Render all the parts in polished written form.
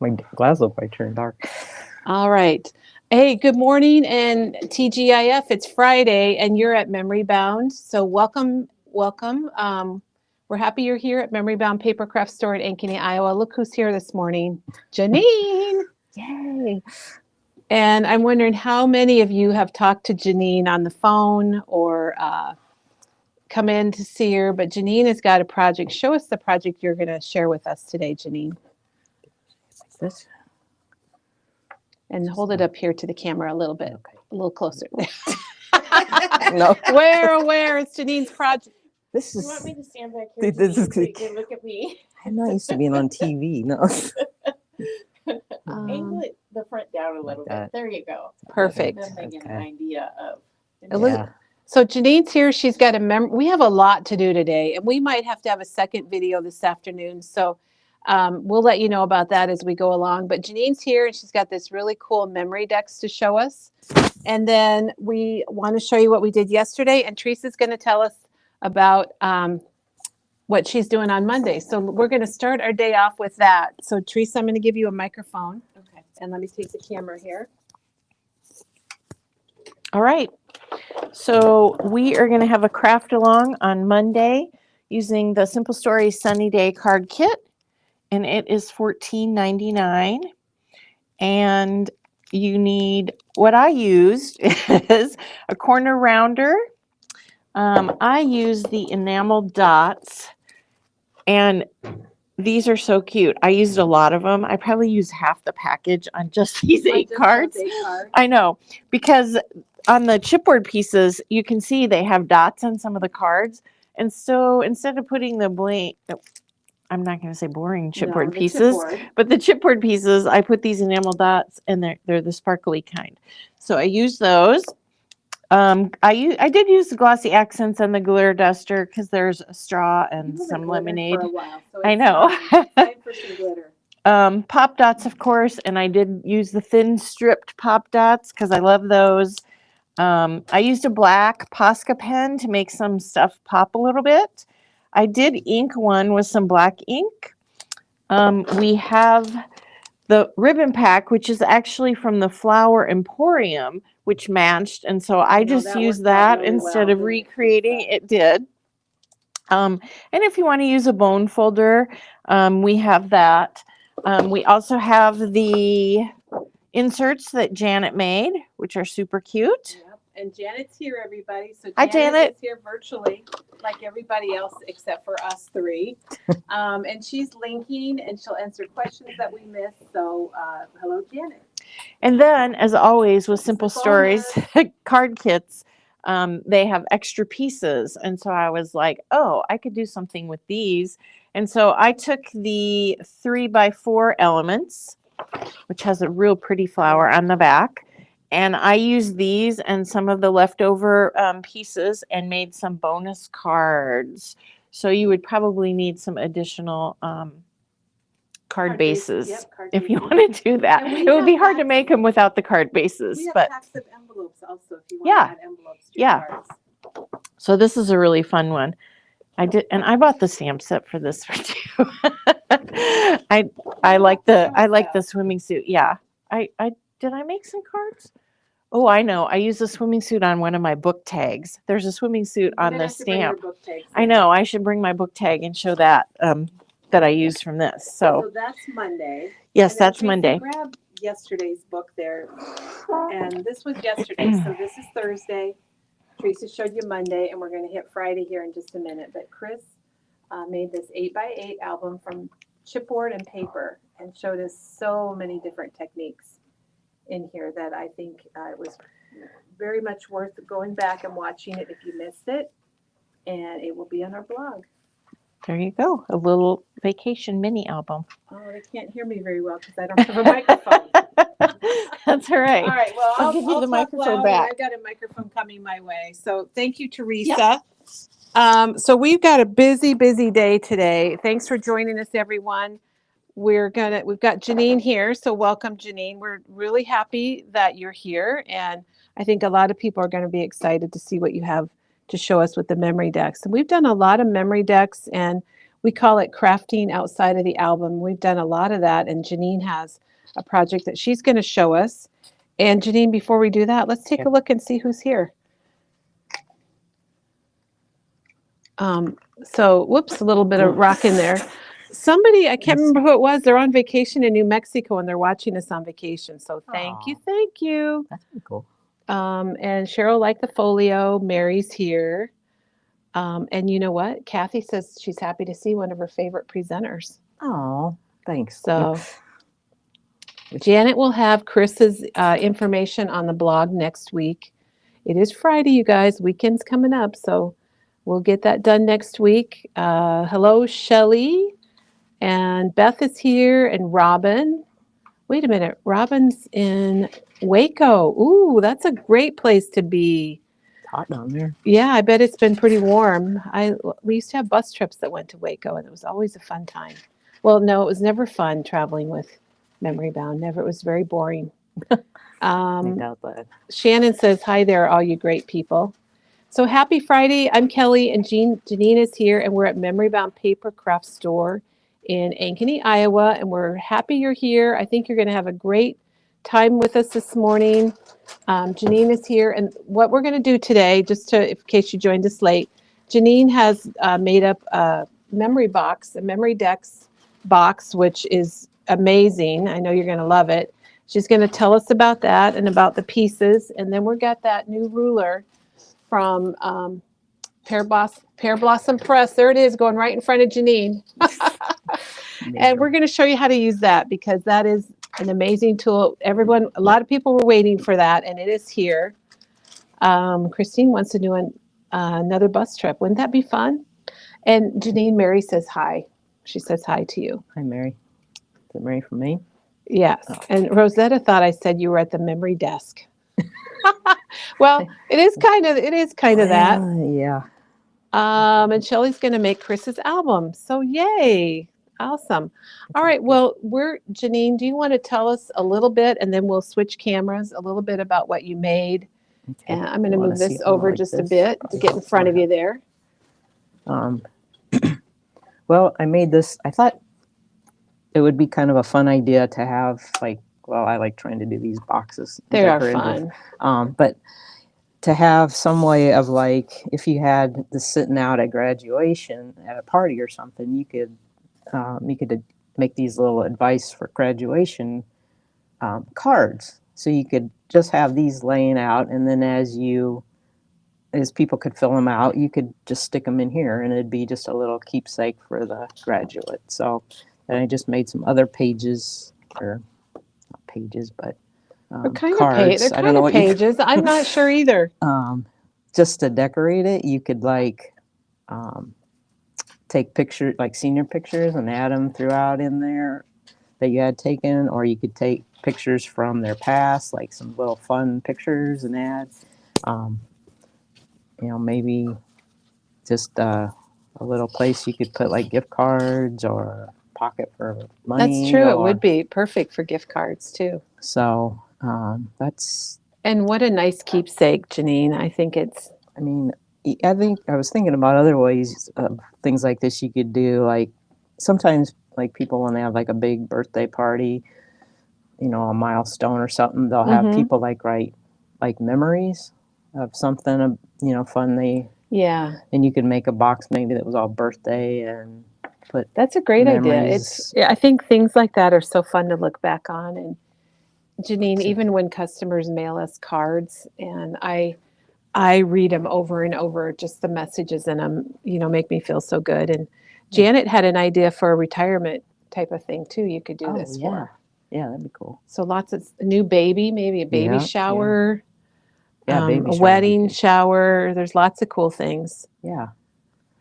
My glass look might turn dark. All right. Hey, good morning and TGIF. It's Friday and you're at Memory Bound. So welcome, welcome. We're happy you're here at Memory Bound Papercraft Store in Ankeny, Iowa. Look who's here this morning. Janene. Yay! And I'm wondering how many of you have talked to Janene on the phone or come in to see her. But Janene has got a project. Show us the project you're going to share with us today, Janene. Like this. And hold it up here to the camera a little bit, Okay. a little closer. No. Where? It's Janene's project. This You is. want me to stand back here This is so you can look at me? I'm not used to being on TV. No. Angle it the front down a little bit. that. There you go. Perfect. Then they get an Okay. idea of. Yeah. So Janene's here. She's got we have a lot to do today, and we might have to have a second video this afternoon. So we'll let you know about that as we go along. But Janene's here, and she's got this really cool memory dex to show us. And then we want to show you what we did yesterday, and Teresa's going to tell us about what she's doing on Monday. So we're going to start our day off with that. So Teresa, I'm going to give you a microphone. Okay. And let me take the camera here. All right. So we are going to have a craft along on Monday using the Simple Stories Sunny Day card kit. And it is $14.99. And you need, what I used is a corner rounder. I use the enamel dots. And these are so cute. I used a lot of them. I probably used half the package on just these 8 cards. I know, because on the chipboard pieces, you can see they have dots on some of the cards. And so instead of putting the blank, I'm not going to say boring chipboard pieces, but the chipboard pieces, I put these enamel dots, and they're the sparkly kind. So I use those. I did use the glossy accents and the glitter duster because there's a straw and some lemonade. For a while, so I know. Time for some glitter. Pop dots, of course, and I did use the thin stripped pop dots because I love those. I used a black Posca pen to make some stuff pop a little bit. I did ink one with some black ink. We have the ribbon pack, which is actually from the Flower Emporium, which matched. And so I just used that really instead of recreating. It did. And if you want to use a bone folder, we have that. We also have the inserts that Janet made, which are super cute. Yep. And Janet's here, everybody. So Hi, Janet is here virtually, like everybody else except for us 3. And she's linking, and she'll answer questions that we missed. So hello, Janet. And then, as always, with Simple Stories card kits, they have extra pieces. And so I was like, oh, I could do something with these. And so I took the 3x4 elements, which has a real pretty flower on the back. And I used these and some of the leftover pieces and made some bonus cards. So you would probably need some additional card bases, if you want to do that. It would be hard to make them without the card bases. We have packs of envelopes also if you want to add envelopes to your cards. So this is a really fun one. I did, and I bought the stamp set for this for too. I like the swimming suit. Yeah. Did I make some cards? Oh, I know. I used a swimming suit on one of my book tags. There's a swimming suit on the stamp. I know. I should bring my book tag and show that that I used from this. So that's Monday. Yes, that's Monday. Grab yesterday's book there, and this was yesterday. So this is Thursday. Teresa showed you Monday, and we're going to hit Friday here in just a minute. But Chris made this 8x8 album from chipboard and paper and showed us so many different techniques in here that I think it was very much worth going back and watching it if you missed it. And it will be on our blog. There you go. A little vacation mini album. Oh, they can't hear me very well because I don't have a microphone. That's all right. All right. Well, I'll give you the microphone back. I've got a microphone coming my way. So thank you, Teresa. Yep. So we've got a busy day today. Thanks for joining us, everyone. We've got Janene here. So welcome, Janene. We're really happy that you're here. And I think a lot of people are going to be excited to see what you have to show us with the memory decks. And we've done a lot of memory decks, and we call it crafting outside of the album. We've done a lot of that, and Janene has a project that she's going to show us. And Janene, before we do that, let's take a Okay. look and see who's here. So, whoops, a little bit of rock in there. Somebody, I can't remember who it was, they're on vacation in New Mexico and they're watching us on vacation. So thank you, Aw. thank you. That's pretty cool. And Cheryl liked the folio. Mary's here. And you know what? Kathy says she's happy to see one of her favorite presenters. Oh, thanks. So Janet will have Chris's information on the blog next week. It is Friday, you guys. Weekend's coming up, so we'll get that done next week. Hello, Shelly. And Beth is here, and Robin. Wait a minute. Robin's in Waco. Ooh, that's a great place to be. It's hot down there. Yeah, I bet it's been pretty warm. We used to have bus trips that went to Waco, and it was always a fun time. Well, no, it was never fun traveling with Memory Bound. Never. It was very boring. I doubt that. Shannon says, hi there, all you great people. So happy Friday. I'm Kelly, and Janene is here, and we're at Memory Bound Paper Craft Store in Ankeny, Iowa, and we're happy you're here. I think you're going to have a great time with us this morning. Janene is here, and what we're going to do today, in case you joined us late, Janene has made up a memory box, a memory Dex box, which is amazing. I know you're going to love it. She's going to tell us about that and about the pieces, and then we got that new ruler from Pear Blossom Press. There it is, going right in front of Janene. And we're going to show you how to use that, because that is an amazing tool. A lot of people were waiting for that, and it is here. Christine wants to do another bus trip. Wouldn't that be fun? And Janene, Mary says hi. She says hi to you. Hi, Mary. Is it Mary from Maine? Yes. Oh. And Rosetta thought I said you were at the memory desk. Well, it is kind of that. Yeah. And Shelly's going to make Chris's album. So yay. Awesome. All right. Well, Janene, do you want to tell us a little bit, and then we'll switch cameras, a little bit about what you made? Okay. And I'm going to You wanna move see this it over like just a this? bit to get in front of you there. Well, I made this. I thought it would be kind of a fun idea to have, I like trying to do these boxes. They are decorative. fun. But to have some way of, if you had this sitting out at graduation at a party or something, you could make these little advice for graduation cards. So you could just have these laying out, and then as people could fill them out, you could just stick them in here, and it'd be just a little keepsake for the graduate. So then I just made some other pages, or not pages, but cards. They're I don't kind know of what you pages. I'm not sure either. just to decorate it. You could take pictures, senior pictures, and add them throughout in there that you had taken, or you could take pictures from their past, like some little fun pictures, and add maybe just a little place you could put gift cards, or pocket for money. That's true. It would be perfect for gift cards too. So that's. And what a nice keepsake, Janene. I think I was thinking about other ways of things like this you could do. Sometimes, people, when they have a big birthday party, a milestone or something, they'll have people write memories of something, fun yeah. And you could make a box maybe that was all birthday and put. That's a great idea. memories. I think things like that are so fun to look back on. And Janene, even when customers mail us cards, and I read them over and over, just the messages in them, make me feel so good. And Janet had an idea for a retirement type of thing too. You could do this for. Yeah, that'd be cool. So lots of a new baby, maybe a baby shower, baby a shower wedding shower. There's lots of cool things. Yeah.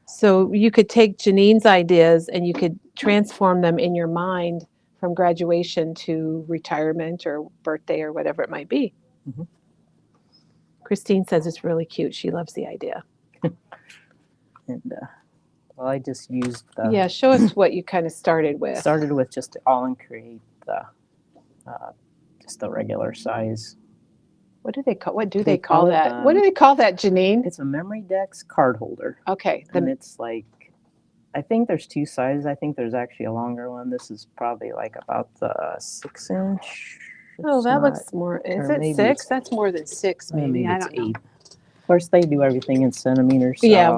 So you could take Janene's ideas and you could transform them in your mind from graduation to retirement or birthday or whatever it might be. Mhm. Christine says it's really cute. She loves the idea. And I just used show us what you kind of started with. Started with just Aall and Create, just the regular size. What do they call that? it, What do they call that, Janene? It's a Memory Dex card holder. Okay. And it's I think there's two sizes. I think there's actually a longer one. This is probably like about the 6-inch. Oh, It's that not- looks more, is or it maybe 6? it's- That's more than 6, maybe. I it's don't know. 8. Of course, they do everything in centimeters. So. Yeah,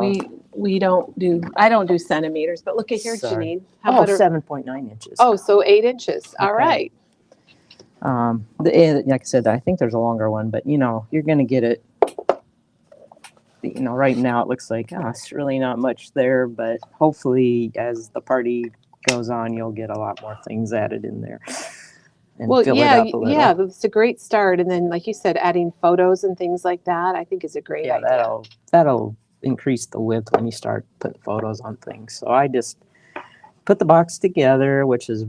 we don't do, I don't do centimeters, but look at here, Sorry. Janene. Oh, about 7.9 inches. Oh, so 8 inches. All Okay. right. Like I said, I think there's a longer one, but you're going to get it. Right now it looks like, it's really not much there, but hopefully as the party goes on, you'll get a lot more things added in there. And Well, fill yeah, it up a little. yeah, it's a great start. And then, like you said, adding photos and things like that, I think is a great Yeah, idea. that'll increase the width when you start putting photos on things. So I just put the box together, which is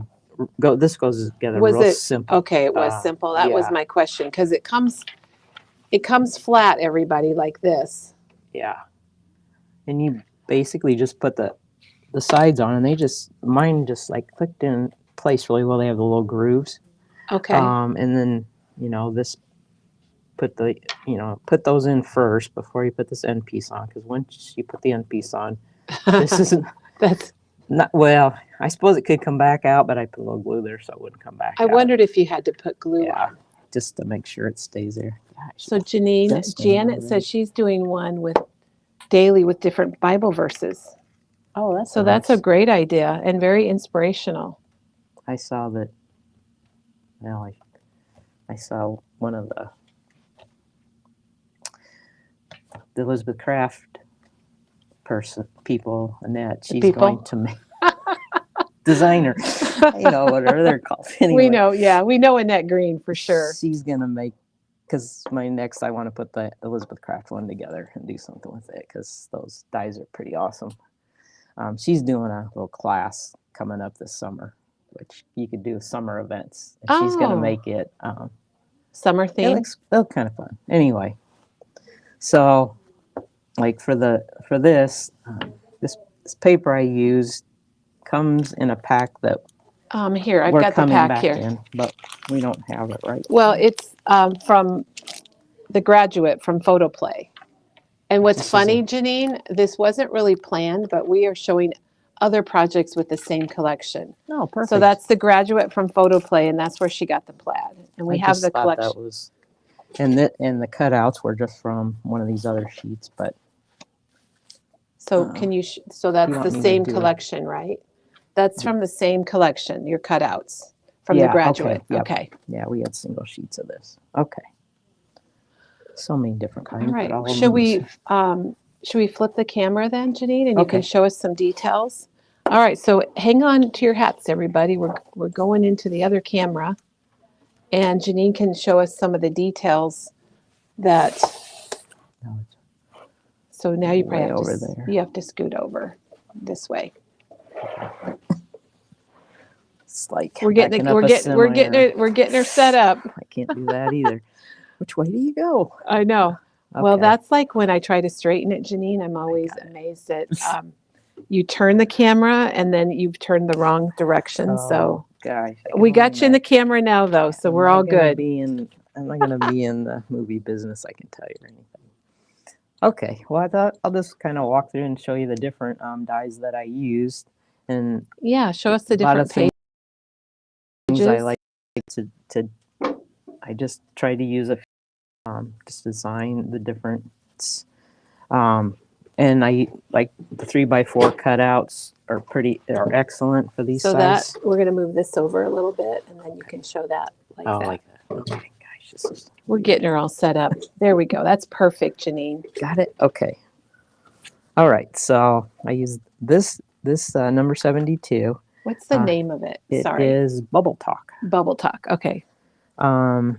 this goes together Was real it simple. okay? It was simple. That was yeah. my question because it comes flat, everybody, like this. Yeah. And you basically just put the sides on, and mine just like clicked in place really well. They have the little grooves. Okay. And then, this put those in first before you put this end piece on. Because once you put the end piece on, this isn't, That's. not, well, I suppose it could come back out, but I put a little glue there so it wouldn't come back I out. wondered if you had to put glue Yeah, on. just to make sure it stays there. Gosh, So Janene, this one Janet already. says she's doing one with daily with different Bible verses. Oh, that's So that's a nice. great idea and very inspirational. I saw that. Well, I saw one of the Elizabeth Craft people, Annette. She's people? going to make designer, whatever they're called. Anyway, We know, yeah, we know Annette Green for sure. She's gonna make, because I want to put the Elizabeth Craft one together and do something with it because those dies are pretty awesome. She's doing a little class coming up this summer, which you could do summer events. And she's gonna Oh. make it. Summer It theme. looks kind of fun. Anyway, so like for this, this paper I used comes in a pack that Here, I've we're got the coming pack back here. in, but we don't have it right. Well, it's from the Graduate from Photoplay. And what's This is funny, Janene, this wasn't really planned, but we are showing other projects with the same collection. No, perfect. So that's the Graduate from Photoplay, and that's where she got the plaid. And we I have just the thought collection. that was, and the cutouts were just from one of these other sheets, but So can you? So that's want the me to same do it? collection, right? That's from the same collection. Your cutouts from Yeah, the Graduate. okay, yep. Okay. yeah, we had single sheets of this. Okay. So many different kinds. All right. But all of Should them we flip the camera then, Janene, and you can Okay. show us some details? All right. So hang on to your hats, everybody. We're going into the other camera, and Janene can show us some of the details that. No, it's So now you probably way have over to there. you have to scoot over this way. It's like We're getting backing up a we're getting semi, or- we're getting her set up. I can't do that either. Which way do you go? I know. Well, Okay. that's like when I try to straighten it, Janene. I'm always amazed that you turn the camera and then you've turned the wrong direction. So gosh, we got you in the camera now, though, so we're all good. I'm not gonna be in the movie business, I can tell you, or anything. Okay, well, I thought I'll just kind of walk through and show you the different dyes that I used, and Yeah, show us the a lot of different things pages. I like to. I just try to use just design the different. And I like the 3x4 cutouts are excellent for these So size. that we're going to move this over a little bit, and then you can show that like Oh, that. like that. Okay, gosh, this is. We're getting her all set up. There we go. That's perfect, Janene. Got it. Okay. All right. So I use this number 72. What's the name of it? It Sorry. is Bubble Talk. Bubble Talk. Okay. And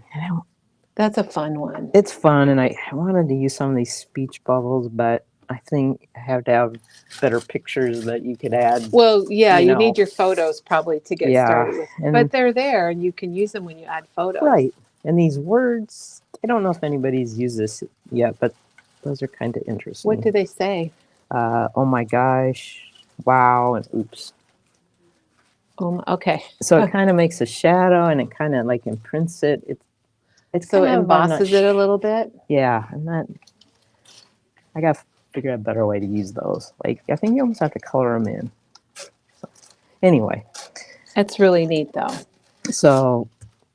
That's a fun one. it's fun, and I wanted to use some of these speech bubbles, but I think I have to have better pictures that you could add. Well, yeah, you you know. need your photos probably to get Yeah, started with. and- But they're there, and you can use them when you add photos. Right. And these words, I don't know if anybody's used this yet, but those are kind of interesting. What do they say? Oh my gosh, wow, and oops. Okay. So it kind of makes a shadow, and it kind of like imprints it. It's So it kind of, I'm not embosses it a little bit. Yeah, I'm not. I got to figure out a better way to use those. Like, I think you almost have to color them in. So, anyway, That's really neat, though. so,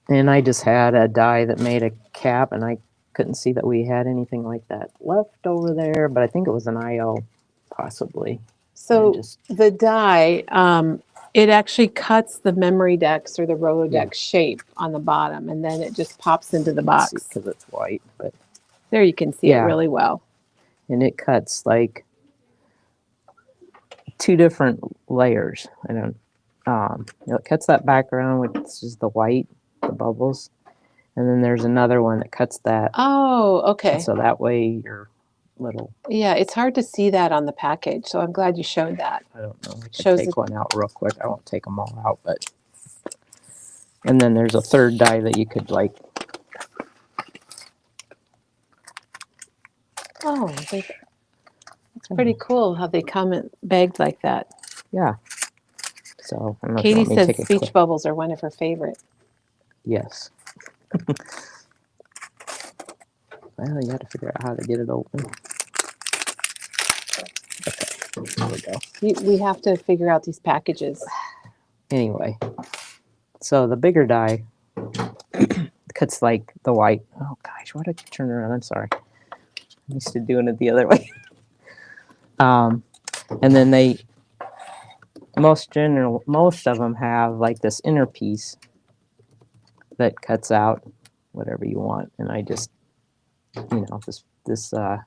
and I just had a die that made a cap, and I couldn't see that we had anything like that left over there, but I think it was an IO, possibly. So just the die, it actually cuts the memory dex or the Roladex shape on the bottom, and then it just pops into the box. because it's white, but There you can see it Yeah. really well. and it cuts like 2 different layers. I don't. It cuts that background, which is the white, the bubbles, and then there's another one that cuts that. Oh, okay. So that way your little. Yeah, it's hard to see that on the package, so I'm glad you showed that. I don't know. I can Shows take it- one out real quick. I won't take them all out, but. And then there's a third die that you could like. Oh, it's pretty cool how they come in bagged like that. Yeah. So I don't know if you Katie want me to says take a speech quick. bubbles are one of her favorite. Yes. Well, you got to figure out how to get it open. Okay, there we go. We have to figure out these packages. Anyway, so the bigger die cuts like the white. Oh gosh, why did I turn around? I'm sorry. I'm used to doing it the other way. And then most of them have like this inner piece that cuts out whatever you want, and I just, the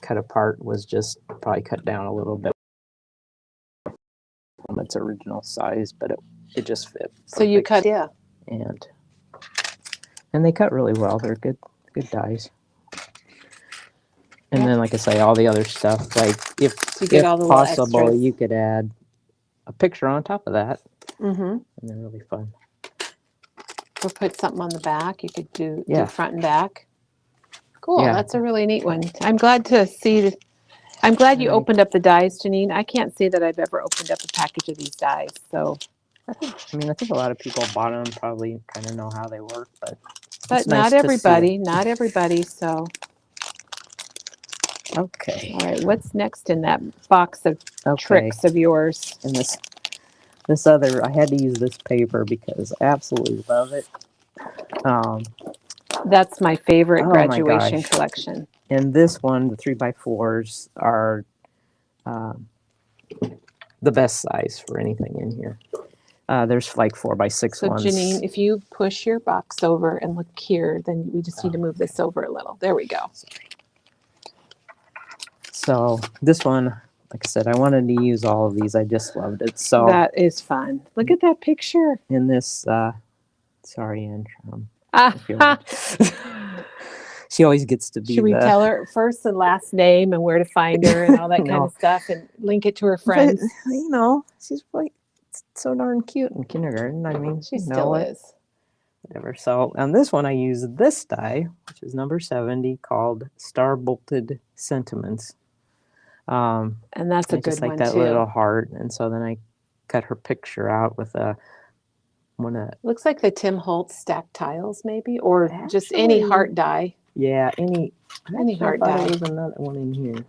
cut apart was just probably cut down a little bit from its original size, but it just fit. So you perfect. cut, yeah. And they cut really well. They're good dies. And Yeah. then, like I say, all the other stuff, like if You get all the little possible, extras. you could add a picture on top of that, Mm-hmm. and they're really fun. Or put something on the back. You could do Yeah. front and back. Cool. Yeah. That's a really neat one. I'm glad to see. I'm glad you Right. opened up the dies, Janene. I can't say that I've ever opened up a package of these dies. So, I think a lot of people bought them, probably kind of know how they work, but but it's nice not to see 'em. everybody. Not everybody. So, Okay. all right. What's next in that box of Okay. tricks of yours? And this other, I had to use this paper because I absolutely love it. That's my favorite Oh my graduation gosh. collection. And this one, the 3x4s are the best size for anything in here. There's like 4x6 So, ones. Janene, if you push your box over and look here, then we just need to move this over a little. There we go. So this one, like I said, I wanted to use all of these. I just loved it. So That is fun. Look at that picture. in this, sorry, Ann, if you Ah, want. She always gets to be should we the. tell her first and last name and where to find her and all that kind No. of stuff and link it to her But, friends? she's like so darn cute in kindergarten. I mean, She you know still it. is. Whatever. So on this one, I used this die, which is number 70, called Star Bolted Sentiments. And that's a I just good like one that too. little heart, and so then I cut her picture out with Looks like the Tim Holtz stacked tiles, maybe, or just any Actually, heart die. yeah, any heart I thought die. there was another one in here.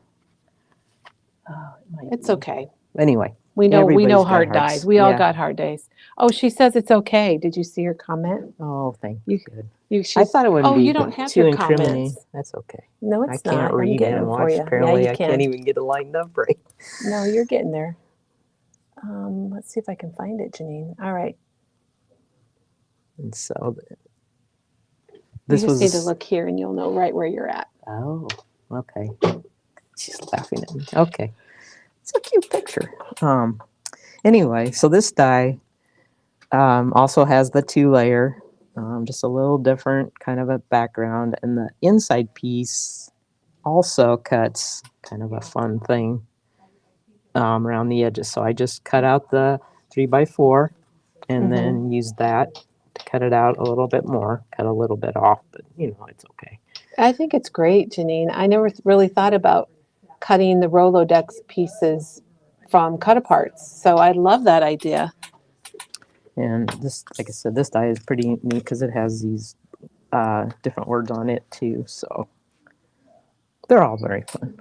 Oh, it might It's be. okay. Anyway, We know Everybody's got hard hearts. dies. We all Yeah. got hard days. Oh, she says it's okay. Did you see her comment? oh, thank You- Good. You I she's, thought it wouldn't oh, be you don't have too your incriminating. comments. That's okay. No, I it's can't not. I'm read getting and them watch. for you. Apparently, Yeah, you I can. can't even get it lined up right. No, you're getting there. Let's see if I can find it, Janene. All right. And so You just need to look here and you'll know right where you're at. Oh, okay. She's laughing at me. Okay. It's a cute picture. Anyway, so this die also has the 2-layer, just a little different kind of a background, and the inside piece also cuts kind of a fun thing around the edges. So I just cut out the 3x4 and then used that to cut it out a little bit more, cut a little bit off, but it's okay. I think it's great, Janene. I never really thought about cutting the Rolodex pieces from cut-aparts, so I love that idea. And this, like I said, this die is pretty neat because it has these different words on it too. So They're all very fun.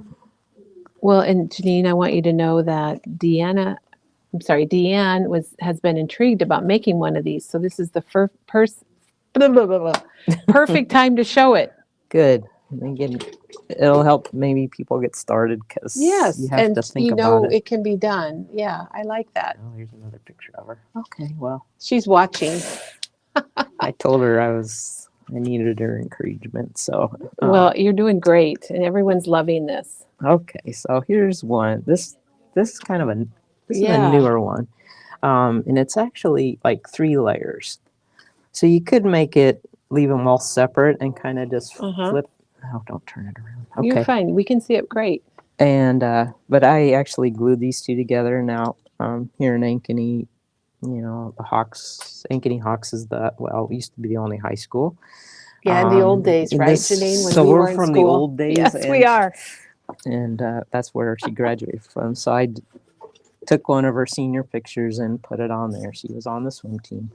Well, and Janine, I want you to know that Deanne has been intrigued about making one of these. So this is the perfect time to show it. Good. And again, it'll help maybe people get started because Yes, you have and to think you about know it. it can be done. Yeah, I like that. Oh, here's another picture of her. Okay, well, She's watching. I told her I needed her encouragement. So, Well, you're doing great, and everyone's loving this. okay, so here's one. This is kind of this is a Yeah. newer one, and it's actually like 3 layers. So you could leave them all separate and kind of just flip. Oh, don't turn it around. Okay. You're fine. We can see it great. And but I actually glued these two together. Now here in Ankeny, the Ankeny Hawks is it used to be the only high school. Yeah, in the old days, in right, this- Janine? When so we we're were in from the school. old days. Yes, we are. And that's where she graduated from. So I took one of her senior pictures and put it on there. She was on the swim team.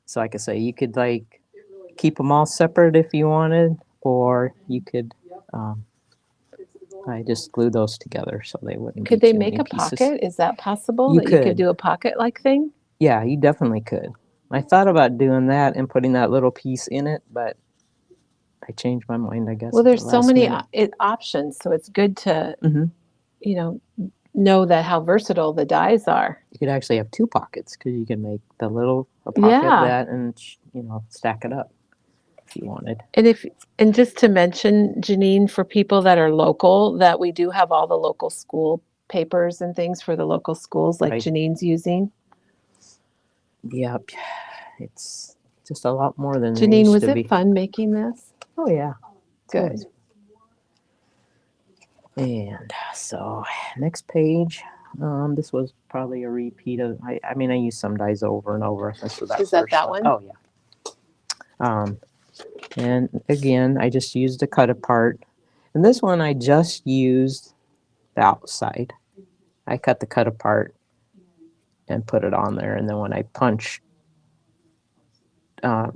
So like I say, you could like keep them all separate if you wanted, or you could. I just glued those together so they wouldn't. Could be they too make many a pieces. pocket? Is that possible? You that you could. could do a pocket-like thing? Yeah, you definitely could. I thought about doing that and putting that little piece in it, but I changed my mind, I guess. Well, at the there's so last many minute. options, so it's good to, Mhm. know that how versatile the dies are. You could actually have 2 pockets because you can make a pocket Yeah. that and stack it up if you wanted. And just to mention, Janine, for people that are local, that we do have all the local school papers and things for the local schools like Right. Janine's using. Yep, it's just a lot more than it Janine, used was to it be. fun making this? Oh yeah, it's Good. always- And so next page, this was probably a repeat of. I mean, I used some dies over and over. This was Is that first that one? Oh yeah. And again, I just used a cut apart. And this one, I just used the outside. I cut the cut apart and put it on there. And then when I punched, I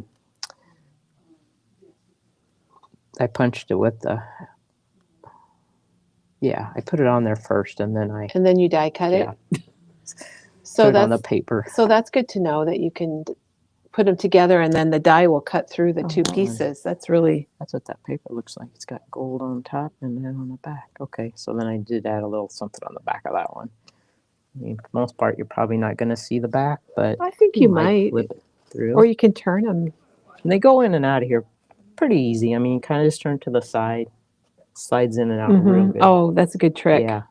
punched it with I put it on there first, and then And then you die cut it? Yeah. So put it on the that's paper. so that's good to know that you can put them together and then the die will cut through the two that one. pieces. That's really That's what that paper looks like. It's got gold on top and then on the back. Okay, so then I did add a little something on the back of that one. I mean, for the most part, you're probably not going to see the back, but I think you might. flip it through. Or you can turn them. And they go in and out of here pretty easy. I mean, you kind of just turn to the side, slides in and out real good. Oh, that's a good trick. Yeah.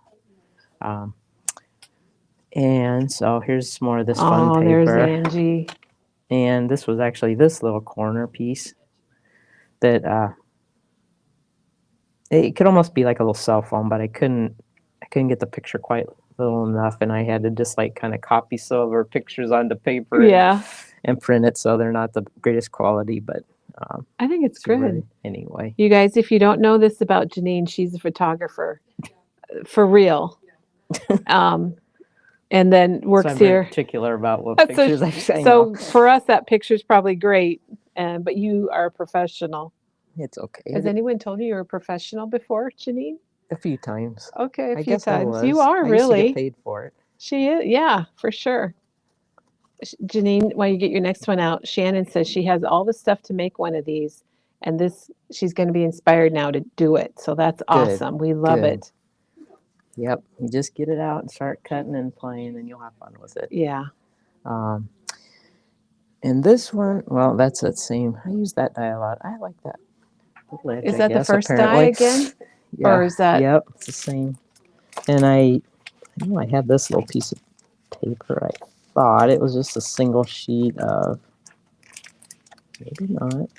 And so here's more of this fun Oh, paper. there's Angie. And this was actually this little corner piece that it could almost be like a little cell phone, but I couldn't get the picture quite little enough, and I had to just like kind of copy some of her pictures onto paper Yeah. and print it, so they're not the greatest quality, but I think it's good. really, anyway. You guys, if you don't know this about Janine, she's a photographer for real. And then works So I'm very here. particular about what So- pictures I So for us, that picture's probably great, but you are a professional. it's okay. Has anyone told you you're a professional before, Janine? A few times. Okay, a I few guess I times. was. You are I used to really. get paid for it. She is, yeah, for sure. Janine, while you get your next one out, Shannon says she has all the stuff to make one of these, and she's going to be inspired now to do it. So that's awesome. We love Good. it. Yep. You just get it out and start cutting and playing, and you'll have fun with it. Yeah. And this one, well, that's that same. I use that die a lot. I like that. Ledge, Is I that the guess, first die apparently. again? Yeah. Or is that? Yep, it's the same. And I know I had this little piece of paper. I thought it was just a single sheet of. Maybe not.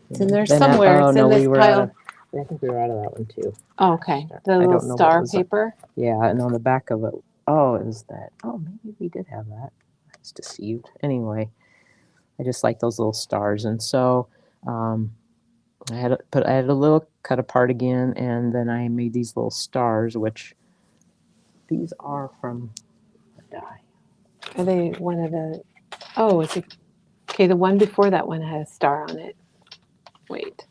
It's in there Then somewhere. oh It's no, in this we were pile. I think we were out of that one too. Oh, okay. The I little don't know what star was paper. Yeah, and on the back of it, oh, it was that. Oh, maybe we did have that. I was deceived. Anyway, I just like those little stars, and so I had a little cut apart again, and then I made these little stars, which these are from a die. Are they one of the? Oh, it's okay. The one before that one had a star on it. Wait.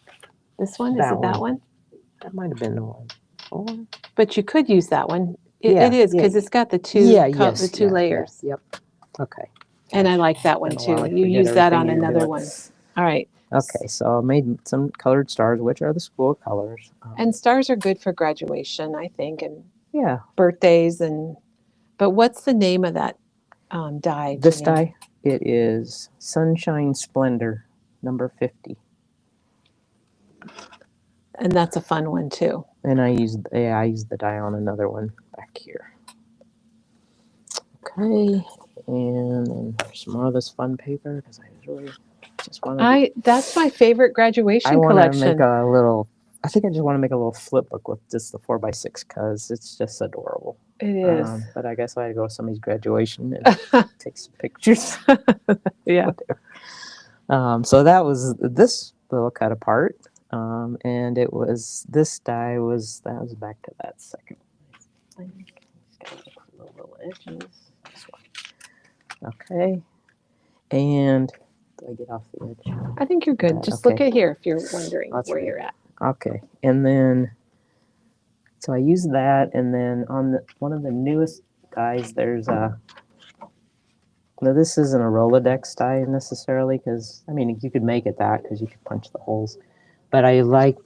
This one, is That it that one. one? That might have been the one. Or, But you could use that one. It, Yeah, it is because yeah. it's got the two, yeah, the yes, two yeah, layers. Yeah, yep. Okay. And I Gosh, like that one been a while, too. I You forget use that on everything you're another doing. one. All right. Okay, so I made some colored stars, which are the school colors. And stars are good for graduation, I think, and Yeah, birthdays. But what's the name of that die? this Janene? die, it is Sunshine Splendor, number 50. And that's a fun one too. And I used the die on another one back here. Okay, and then some more of this fun paper because I really just want to. That's my favorite graduation I want to collection. make a little. I think I just want to make a little flip book with just the 4x6 because it's just adorable. It is. But I guess I had to go to somebody's graduation and take some pictures. Yeah. So that was this little cut apart, and it was this die was back to that second one. The little edges. This one. Okay, and do I get off the edge? I think you're good. Just Okay. look at here if you're wondering That's where right. you're at. Okay, and then so I used that, and then on one of the newest dies, there's a. Now this isn't a Roladex die necessarily, because I mean you could make it that because you could punch the holes, but I like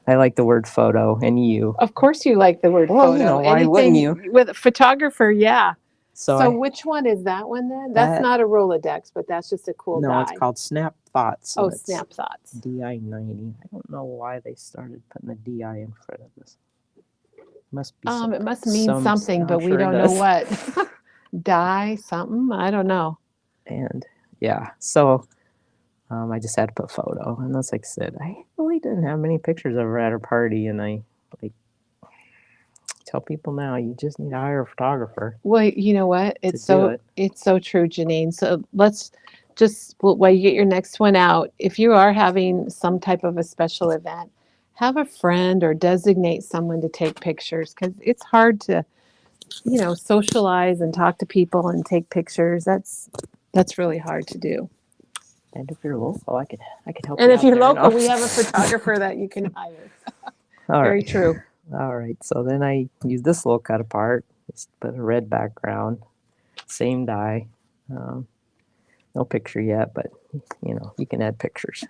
I like the word photo and you. Of course you like the word Well, photo. you know, why wouldn't Anything you? with a photographer, yeah. So I, which one is that one then? That's that- not a Rolodex, but that's just a cool no, die. it's called Snap Thoughts. Oh, and it's Snap Thoughts. DI90. I don't know why they started putting the DI in front of this. Must be It must mean something, I'm but we sure it don't know does. what. Die something? I don't know. And yeah, so I just had to put photo, and that's like I said, I really didn't have many pictures of her at her party, and I like tell people now you just need to hire a photographer. Well, you know what? It's do so it. it's so true, Janene. So let's just while you get your next one out, if you are having some type of a special event, have a friend or designate someone to take pictures because it's hard to, socialize and talk to people and take pictures. That's really hard to do. And if you're local, I could help And you if out you're there, local, no? we have a photographer that you can hire. All Very right. true. All right, so then I use this little cut apart, just put a red background, same die. No picture yet, but you can add pictures.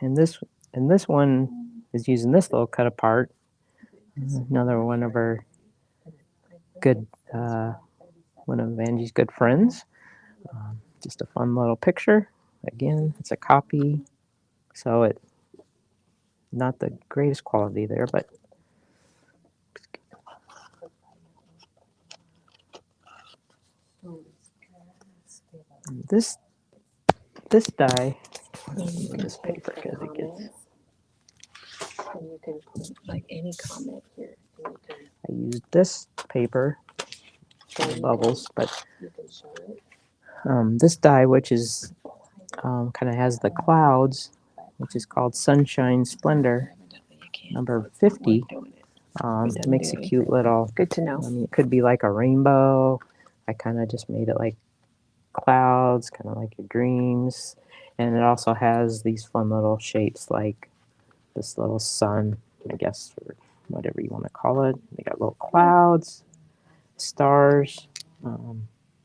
And this one is using this little cut apart. Another one of her good, one of Angie's good friends. Just a fun little picture. Again, it's a copy, so it not the greatest quality there, but this die. This paper because it gets. And you can put like any comment here. I used this paper for the bubbles, but You can show it. this die, which is kind of has the clouds, which is called Sunshine Splendor, number 50. Makes a cute little. Good to know. I mean, it could be like a rainbow. I kind of just made it like clouds, kind of like your dreams, and it also has these fun little shapes like this little sun, I guess, or whatever you want to call it. They got little clouds, stars.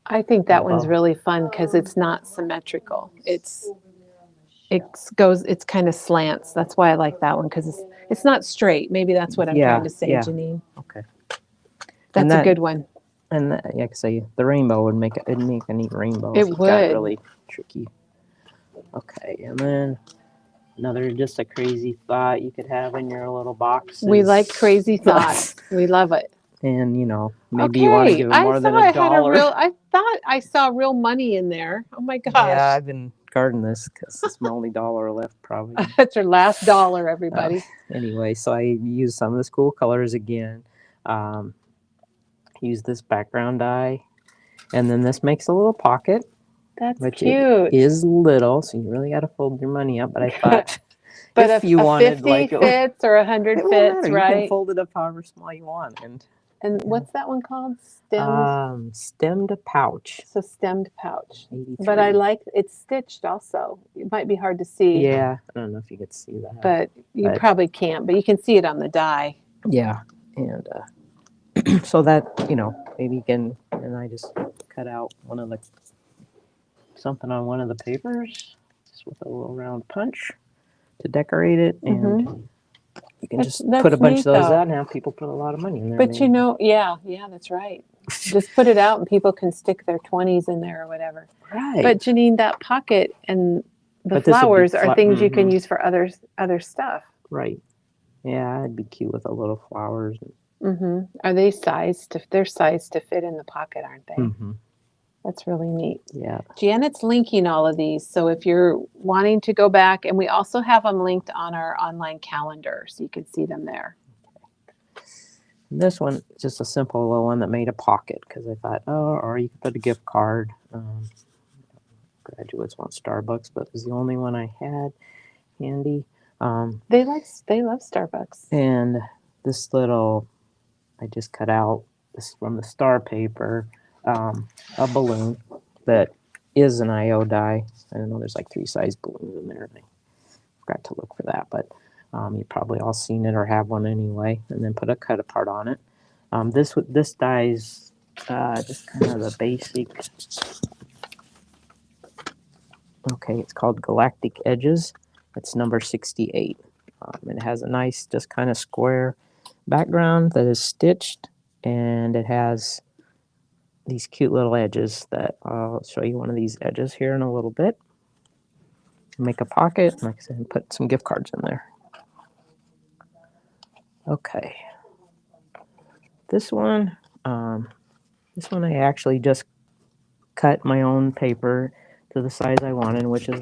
I think that Above. one's really fun because it's not symmetrical. It's kind of slants. That's why I like that one because it's not straight. Maybe that's what I'm trying to say, yeah. Janene. Okay. That's a good one. And like I say, the rainbow would make a neat rainbow. It if got would. really tricky. Okay, and then another just a crazy thought you could have in your little box. We like crazy thoughts. We love it. And maybe you want to give it more than $1. I thought I saw real money in there. Oh my gosh. Yeah, I've been guarding this because it's my only $1 left probably. That's your last dollar, everybody. Anyway, so I used some of the school colors again. Use this background die, and then this makes a little pocket. That's which cute. it is little, so you really got to fold your money up. But I thought But if a, you a wanted, 50 like, it fits or 100 won't fits, matter. You can right? fold it up however small you want. And what's that one called? Stemmed, Stemmed pouch. so stemmed pouch. 83. But I like it's stitched also. It might be hard to see, Yeah, I don't know if you could see that. but you But- probably can't. But you can see it on the die. Yeah, and so that, maybe you can, and I just cut out something on one of the papers, just with a little round punch to decorate it, and you can That's- just that's put a bunch neat, of those though. out. Now people put a lot of money in there. But maybe. yeah, that's right. Just put it out and people can stick their 20s in there or whatever. Right. But Janene, that pocket and the But this would be flowers are things you can use for other stuff. right. Yeah, it'd be cute with a little flowers. Are they sized to? They're sized to fit in the pocket, aren't they? Mm-hmm. That's really neat. Yeah. Janet's linking all of these, so if you're wanting to go back, and we also have them linked on our online calendar, so you can see them there. This one is just a simple little one that made a pocket because I thought, or you could put a gift card. Graduates want Starbucks, but it was the only one I had handy. They love Starbucks. And this little, I just cut out this from the star paper, a balloon that is an IO die. I don't know, there's like 3 size balloons in there. And I forgot to look for that, but you've probably all seen it or have one anyway. And then put a cut apart on it. This die's just kind of the basic. Okay, it's called Galactic Edges. It's number 68. It has a nice, just kind of square background that is stitched, and it has these cute little edges that I'll show you one of these edges here in a little bit. Make a pocket, like I said, and put some gift cards in there. Okay. This one I actually just cut my own paper to the size I wanted, which is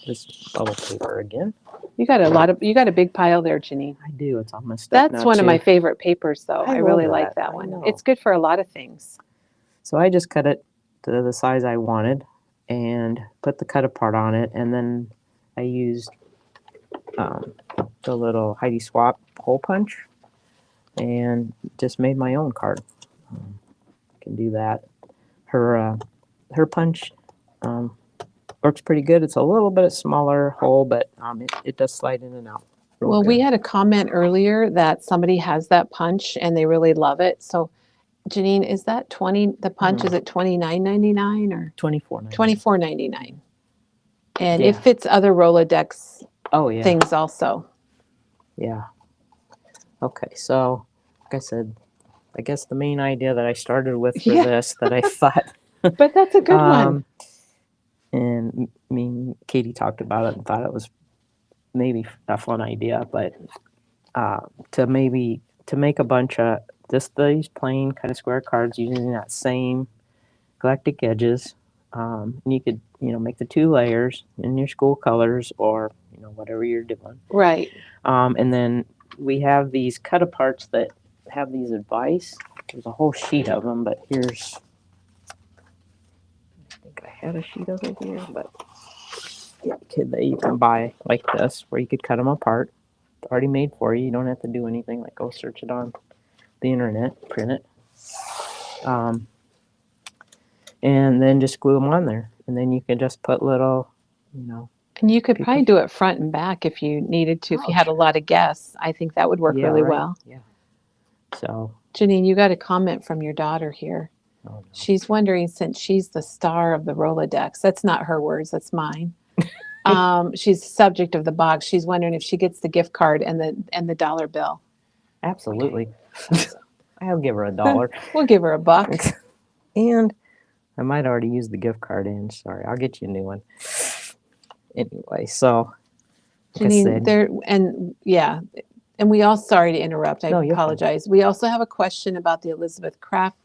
this bubble paper again. You got a big pile there, Janene. I do. It's on my stuff. That's one of my favorite papers, though. I I really love like that. that I one. know. It's good for a lot of things. So I just cut it to the size I wanted and put the cut apart on it, and then I used the little Heidi Swap hole punch and just made my own card. I can do that. Her punch works pretty good. It's a little bit smaller hole, but it does slide in and out. Well, we had a comment earlier that somebody has that punch and they really love it. So, Janene, is that the punch, is it $29.99 or $24.99. $24.99? And Yeah. it fits other Roladex Oh yeah. things also. Yeah. Okay, so like I said, I guess the main idea that I started with for Yeah. this that I thought But that's a good one. and me and Katie talked about it and thought it was maybe a fun idea, but to make a bunch of just these plain kind of square cards using that same galactic edges. And you could, make the 2 layers in your school colors or, whatever you're doing. Right. And then we have these cut aparts that have these advice. There's a whole sheet of them, but I think I had a sheet of it here, but that you can buy like this, where you could cut them apart. It's already made for you. You don't have to do anything, like go search it on the internet, print it. And then just glue them on there. And then you can just put little, And you could probably do it front and back if you needed to, if you had a lot of guests. I think that would work really right. well. Yeah. So. Janene, you got a comment from your daughter here. Oh, no. She's wondering, since she's the star of the Roladex, that's not her words, that's mine. She's the subject of the box. She's wondering if she gets the gift card and the dollar bill. Absolutely. I'll give her $1. We'll give her $1. And I might already use the gift card in. Sorry, I'll get you a new one. Anyway, so like I Janene, said, and we all, sorry to interrupt, I No, you're fine. apologize. We also have a question about the Elizabeth Craft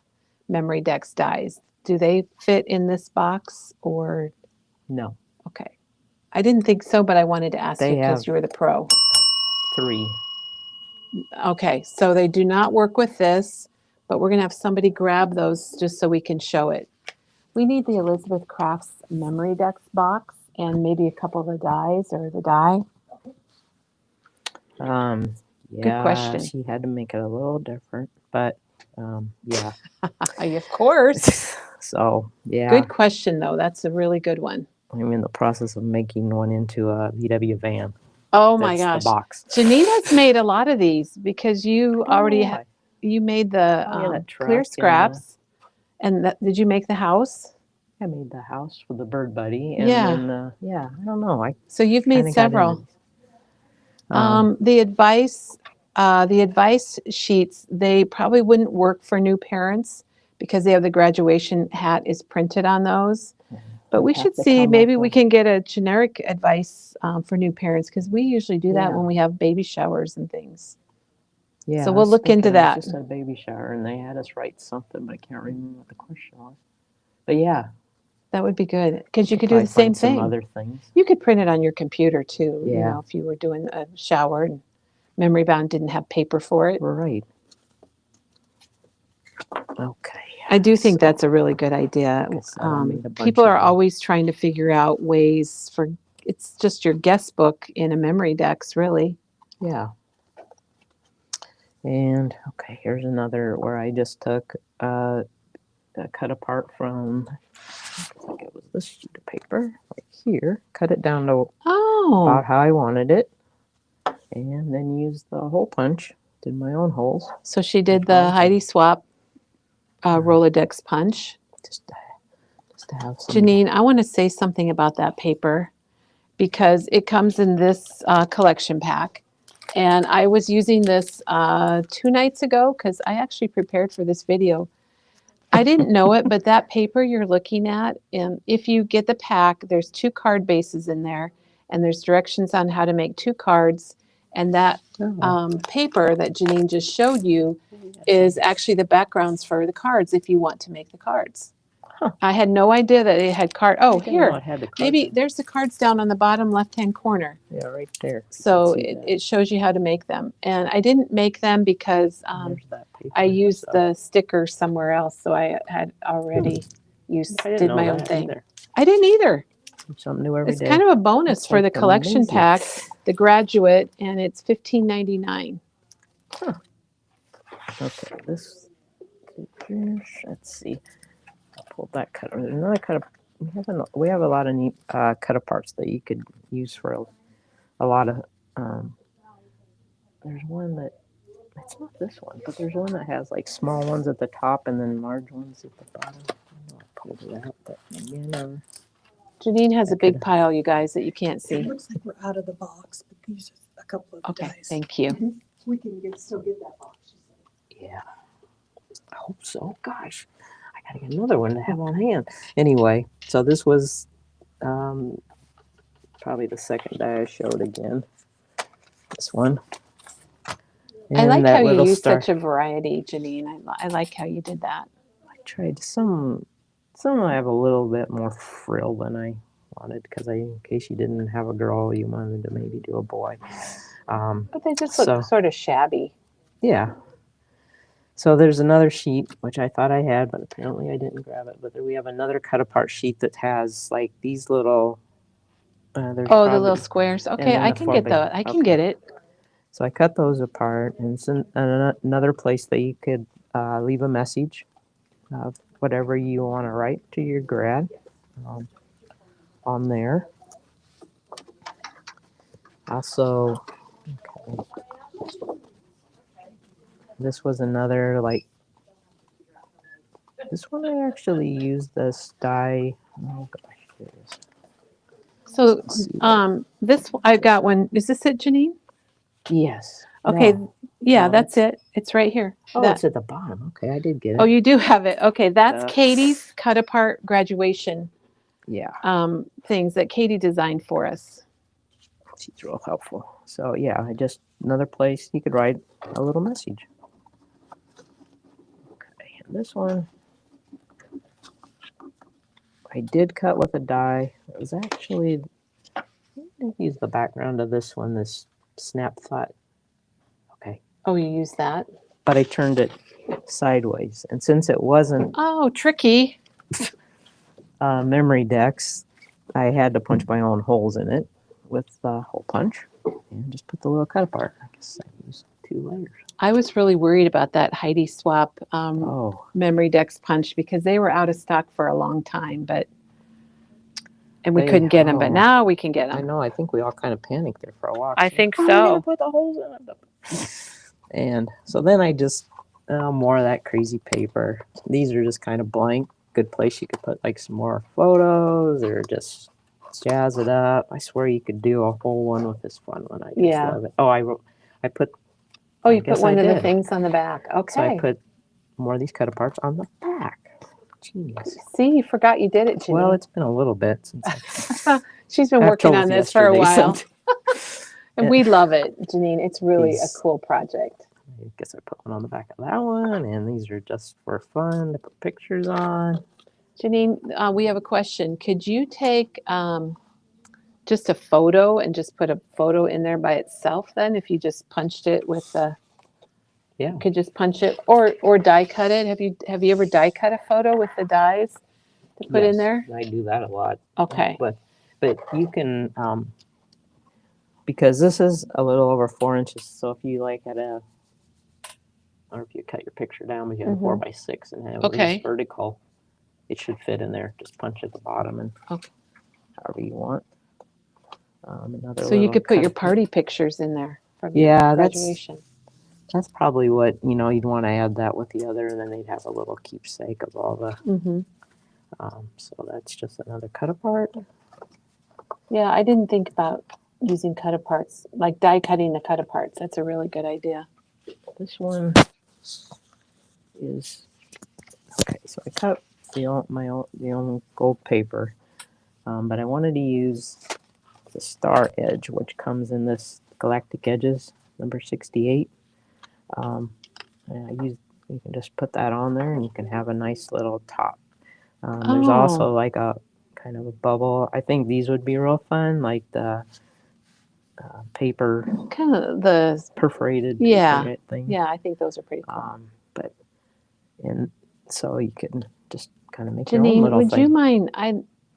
Memory Dex dies. Do they fit in this box or? no, Okay. I didn't think so, but I wanted to ask They you because have- you were the pro. 3. Okay, so they do not work with this, but we're going to have somebody grab those just so we can show it. We need the Elizabeth Crafts Memory Dex box and maybe a couple of the dies or the die. Yeah, question. she had to make it a little different, but yeah. Of course. So yeah, Good question, though. That's a really good one. I'm in the process of making one into a VW van. Oh my That's gosh. the box. Janene's made a lot of these because you already Oh, you made the Oh, yeah, that clear truck scraps. And did you make the house? I made the house for the bird buddy, and Yeah. then yeah, I don't know. I So you've made kind of got into several. these. The advice sheets, they probably wouldn't work for new parents because they have the graduation hat is printed on those. But we have should to see, come maybe up we with- can get a generic advice for new parents because we usually do that Yeah. when we have baby showers and things. Yeah, So I we'll was look into thinking I was that. just at a baby shower, and they had us write something, but I can't remember what the question was. But yeah, That would be good because you could do probably the same find some thing. other things. You could print it on your computer too, you Yeah. know, if you were doing a shower and Memory Bound didn't have paper for it. Right. Okay. I do think So, that's a really good idea. like I said, I made a bunch People of are them. always trying to figure out ways for it's just your guest book in a memory dex, really. Yeah. And okay, here's another where I just took a cut apart from, I think it was this sheet of paper right here, cut it down to Oh, about how I wanted it, and then used the hole punch, did my own holes, so she did That's the fine. Heidi Swap Roladex punch. just to have some. Janene, I want to say something about that paper because it comes in this collection pack. And I was using this 2 nights ago because I actually prepared for this video. I didn't know it, but that paper you're looking at, if you get the pack, there's 2 card bases in there, and there's directions on how to make 2 cards. And that paper that Janene just showed you is actually the backgrounds for the cards if you want to make the cards. Huh. I had no idea that it had card. Oh, I didn't know here. it had the cards Maybe in. there's the cards down on the bottom left-hand corner. Yeah, right there. You So can see that. it shows you how to make them. And I didn't make them because There's that paper. I used so. the sticker somewhere else. So I had already I didn't did know my own that thing. either. I didn't either. Something new every It's day. kind of a bonus That's for the like collection amazing. pack, the graduate, and it's $15.99. Okay, this. Let's see. I pulled that cutter. There's another cutter. We have a lot of neat cut aparts that you could use for a lot of. There's one that it's not this one, but there's one that has like small ones at the top and then large ones at the bottom. I know I pulled it out, but again, Janene has a I big could- pile, you guys, that you can't It see. looks like we're out of the box, but these are a couple of Okay, dice. thank you. We can still get that box. yeah, I hope so. Gosh, I gotta get another one to have on hand. Anyway, so this was probably the second die I showed again. This one. I And like that how you little use star. such a variety, Janene. I like how you did that. I tried some I have a little bit more frill than I wanted because in case you didn't have a girl, you wanted to maybe do a boy. But they just So- look sort of shabby. Yeah. So there's another sheet which I thought I had, but apparently I didn't grab it. But we have another cut apart sheet that has like these little. There's Oh, the probably- little squares. Okay, then I the can four get big- the. I can okay. get it. So I cut those apart, and it's another place that you could leave a message of whatever you want to write to your grad on there. Also, okay, this was another like. This one I actually used this die. Oh gosh, here it is. So, Let's see. this I got one. Is this it, Janene? Yes. Okay, No. yeah, No, that's it. It's right here. Oh, That- it's at the bottom. Okay, I did get it. oh, you do have it. Okay, that's That's- Katie's cut apart graduation Yeah, things that Katie designed for us. she's real helpful. So yeah, I just another place you could write a little message. Okay, and this one I did cut with a die. It was actually I use the background of this one, this snap thought. Okay, Oh, you use that? but I turned it sideways, and since it wasn't Oh, tricky. memory dex, I had to punch my own holes in it with the hole punch. And just put the little cut apart. I guess I use 2 layers. I was really worried about that Heidi Swap Oh, Memory Dex punch because they were out of stock for a long time, and we They- couldn't get them, but oh. now we can get I them. know. I think we all kind of panicked there for a while. I think "Oh, we gotta so. put the holes in it." And so then I just more of that crazy paper. These are just kind of blank. Good place you could put like some more photos or just jazz it up. I swear you could do a whole one with this fun one. I just Yeah. love it. Oh, I put. Oh, I you put guess one I of the did. things on the back. Okay. So I put more of these cut aparts on the back. Genius. See, you forgot you did it, Janine. Well, it's been a little bit since I She's been have working trouble on with this for a yesterday, while. so- And we love it, Janine. It's really a These- cool project. I guess I put one on the back of that one, and these are just for fun to put pictures on. Janine, we have a question. Could you take just a photo and just put a photo in there by itself then if you just punched it with the Yeah. could just punch it or die cut it? Have you ever die cut a photo with the dies to put in Yes, there? I do that a lot. Okay. But you can because this is a little over 4 inches. So if you like had a, or if you cut your picture down, but you had a 4x6 and have Okay. this vertical, it should fit in there. Just punch at the bottom and Okay. however you want. Another So you little could put cut your up- party pictures in there from your Yeah, graduation. that's probably what you'd want to add that with the other, and then they'd have a little keepsake of all the. Mm-hmm. So that's just another cut apart. Yeah, I didn't think about using cut aparts, like die cutting the cut aparts. That's a really good idea. This one is okay. So I cut the own gold paper, but I wanted to use the star edge, which comes in this Galactic Edges number 68. And you can just put that on there, and you can have a nice little top. There's also like a kind of a bubble. I think these would be real fun, like the paper Kind of the perforated Yeah. paper thing. yeah, I think those are pretty cool. And so you can just kind of make your own Janine, little would thing.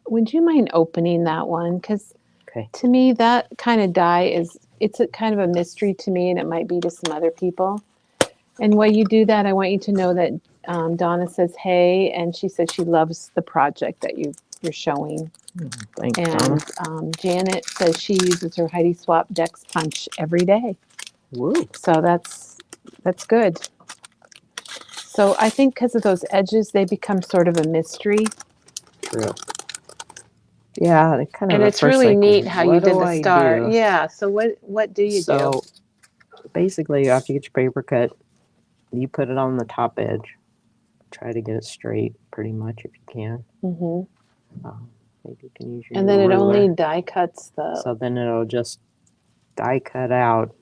would you mind opening that one? Because Okay. to me, that kind of die it's a kind of a mystery to me, and it might be to some other people. And while you do that, I want you to know that Donna says hey, and she says she loves the project that you're showing. Thanks, Donna. And Janet says she uses her Heidi Swap Dex punch every day. Woo. So that's good. So I think because of those edges, they become sort of a mystery. True. Yeah, they kind of. And at it's first, really like, neat how you what did do the I star. do? Yeah. So what do you do? So basically, after you get your paper cut, you put it on the top edge. Try to get it straight, pretty much, if you can. hmm Maybe you can use your And then it ruler. only die cuts the. So then it'll just die cut out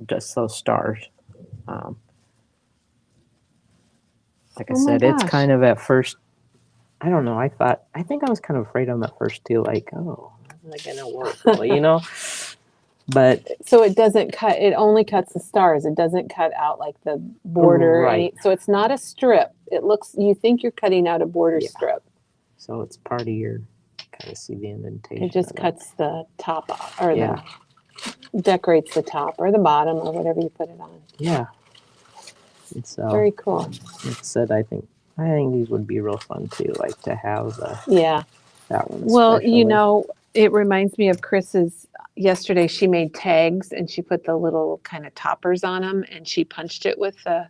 just those stars. Like I Oh my said, it's gosh. kind of at first. I don't know. I think I was kind of afraid of them at first too. Like, oh, how's that gonna work? Well, But So it doesn't cut. It only cuts the stars. It doesn't cut out like the border. Right. So it's not a strip. It looks. You think you're cutting out a border Yeah. strip. so it's part of your. Kind of see the indentation. It just of it. cuts the top off, or Yeah. decorates the top or the bottom or whatever you put it on. Yeah. And so, Very cool. like I said, I think these would be real fun too. Like to have Yeah. that one. Well, especially. it reminds me of Chris's. Yesterday, she made tags and she put the little kind of toppers on them, and she punched it with the.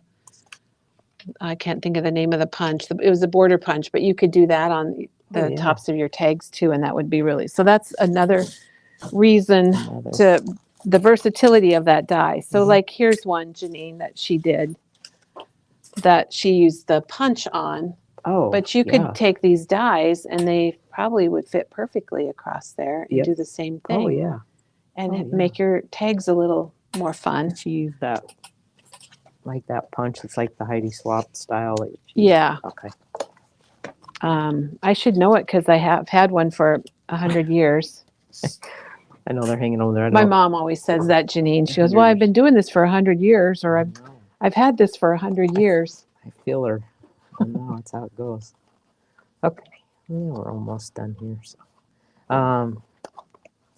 I can't think of the name of the punch. It was a border punch, but you could do that on the yeah. tops of your tags too, and that would be really. So that's another reason Another- to the versatility of that die. So, Mhm. like, here's one, Janine, that she did. That she used the punch on. Oh, But you yeah. could take these dies and they probably would fit perfectly across there and Yep. do the same thing. Oh yeah. And Oh, yeah. make your tags a little more fun. Did she use that? Like that punch? It's like the Heidi Swap style. That she- Yeah. Okay. I should know it because I have had one for 100 years. I know they're hanging over there. I My don't- mom always says that, Janine. She goes, 100 well, I've been doing this for 100 years, or I I've know. I've had this for 100 years. I feel her. I know that's how it goes. Okay. Yeah, we're almost done here. So,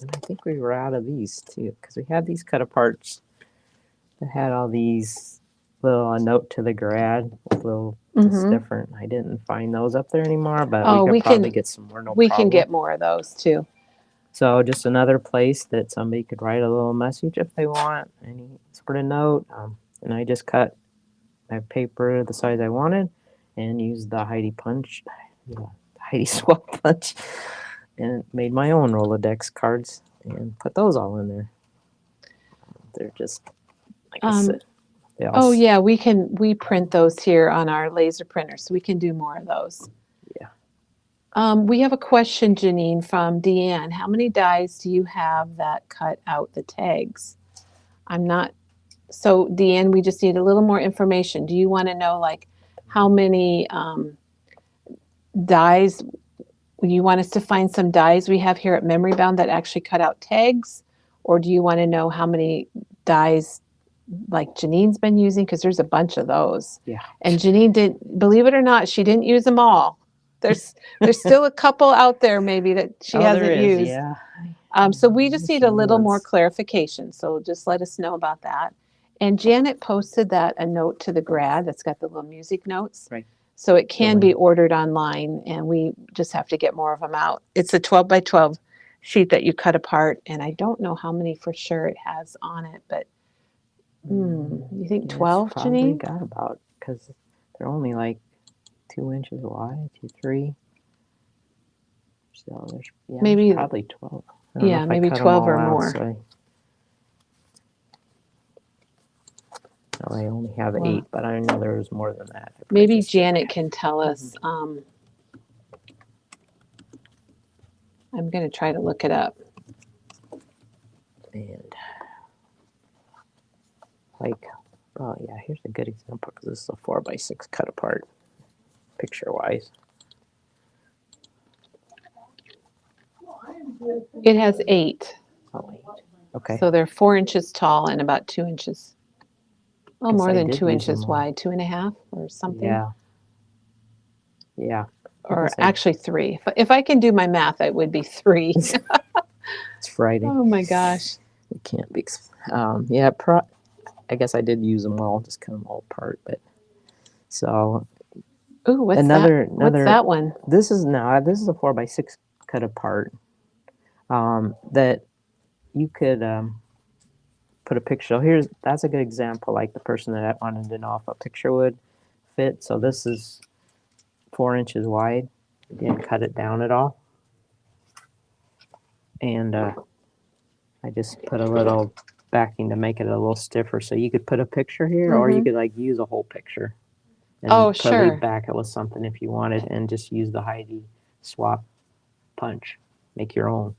And I think we were out of these too, because we had these cut aparts that had all these little a note to the grad, little just Mhm. different. I didn't find those up there anymore, but Oh, we we could probably can- get some more. No We problem. can get more of those too. So just another place that somebody could write a little message if they want, any sort of note. And I just cut my paper the size I wanted and used the Heidi swap punch, and made my own Roladex cards and put those all in there. They're just like I said. They all Oh yeah, we print those here on our laser printer, so we can do more of those. Yeah. We have a question, Janene, from Deanne. How many dies do you have that cut out the tags? So Deanne, we just need a little more information. Do you want to know like how many dies? You want us to find some dies we have here at Memory Bound that actually cut out tags? Or do you want to know how many dies like Janene's been using? Because there's a bunch of those. Yeah. And Janene didn't, believe it or not, she didn't use them all. There's still a couple out there maybe that she hasn't there is, used. Yeah. So we just need a little more was. clarification. So just let us know about that. And Janet posted that a note to the grad that's got the little music notes. Right. So it can be link. ordered online, and we just have to get more of them out. It's a 12 by 12 sheet that you cut apart, and I don't know how many for sure it has on it, but you think Yeah, 12, it's probably Janene? got about, because they're only like 2 inches wide, 2, 3. So there's Maybe- probably 12. I don't know Yeah, if I maybe cut 'em 12 or all out, more. so I only have Wow. 8, but I know there was more than that. I Maybe purchased. Janet can tell us. I'm going to try to look it up. And like, oh yeah, here's a good example because this is a 4x6 cut apart, picture wise. It has 8. Oh, 8. Okay. So they're 4 inches tall and about 2 inches. Oh, Guess more I than did 2 use inches them all. wide, 2.5 or something. Yeah. Yeah. Or guess I- actually 3. If I can do my math, it would be 3. It's Friday. Oh my gosh. It can't be. Yeah. I guess I did use them all, just cut them all apart. But so Ooh, what's another that? What's that one? This is a 4x6 cut apart. That you could put a picture. So that's a good example. Like the person that I wanted to know if a picture would fit. So this is 4 inches wide. Didn't cut it down at all. And I just put a little backing to make it a little stiffer. So you could put a picture here, or you could like use a whole picture. And Oh, probably sure. back it with something if you wanted, and just use the Heidi swap punch. Make your own.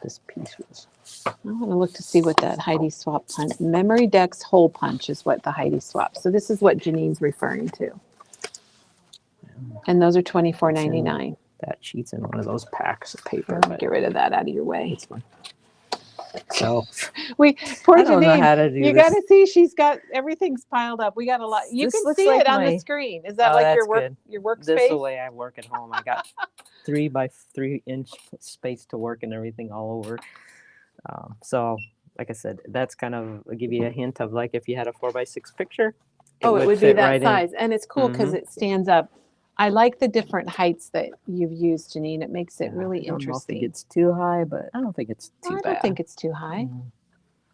This piece was. I want to look to see what that Heidi swap punch. Memory Dex hole punch is what the Heidi swap. So this is what Janene's referring to. And those are $24.99. That sheet's in one of those packs of paper. Let me get rid of that out of your way. It's fine. So Poor I don't know Janene. how to do You this. got to see she's got everything's piled up. We got a lot. You This can looks see like it on my- the screen. Is that Oh, like that's your good. workspace? This is the way I work at home. I got 3 by 3 inch space to work and everything all over. So, like I said, that's kind of I'll give you a hint of like if you had a 4x6 picture. It would be fit that right in. size. And it's cool because it stands up. I like the different heights that you've used, Janene. It makes it really I don't interesting. know if it gets too high, but I don't think it's too I bad. don't think it's too high.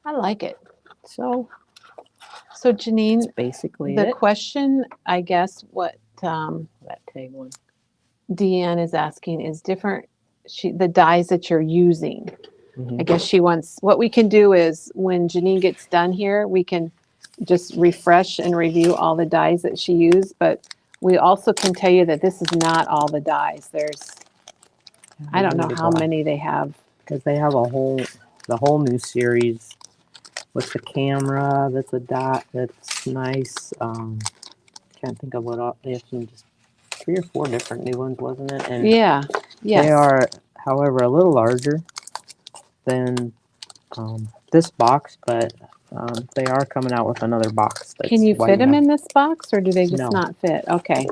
I like it. So Janene, that's basically the it. question, I guess, what That tag one. Deanne is asking is different. The dies that you're using. Mhm. I guess she wants, what we can do is when Janene gets done here, we can just refresh and review all the dies that she used. But we also can tell you that this is not all the dies. I don't know how many they have. Because they have the whole new series with the camera. That's a dot. That's nice. Can't think of what all, they have some just 3 or 4 different new ones, wasn't it? And Yeah. Yes. they are, however, a little larger than this box, but they are coming out with another box. That's Can you wide fit them enough. in this box or do they just No. not fit? Okay.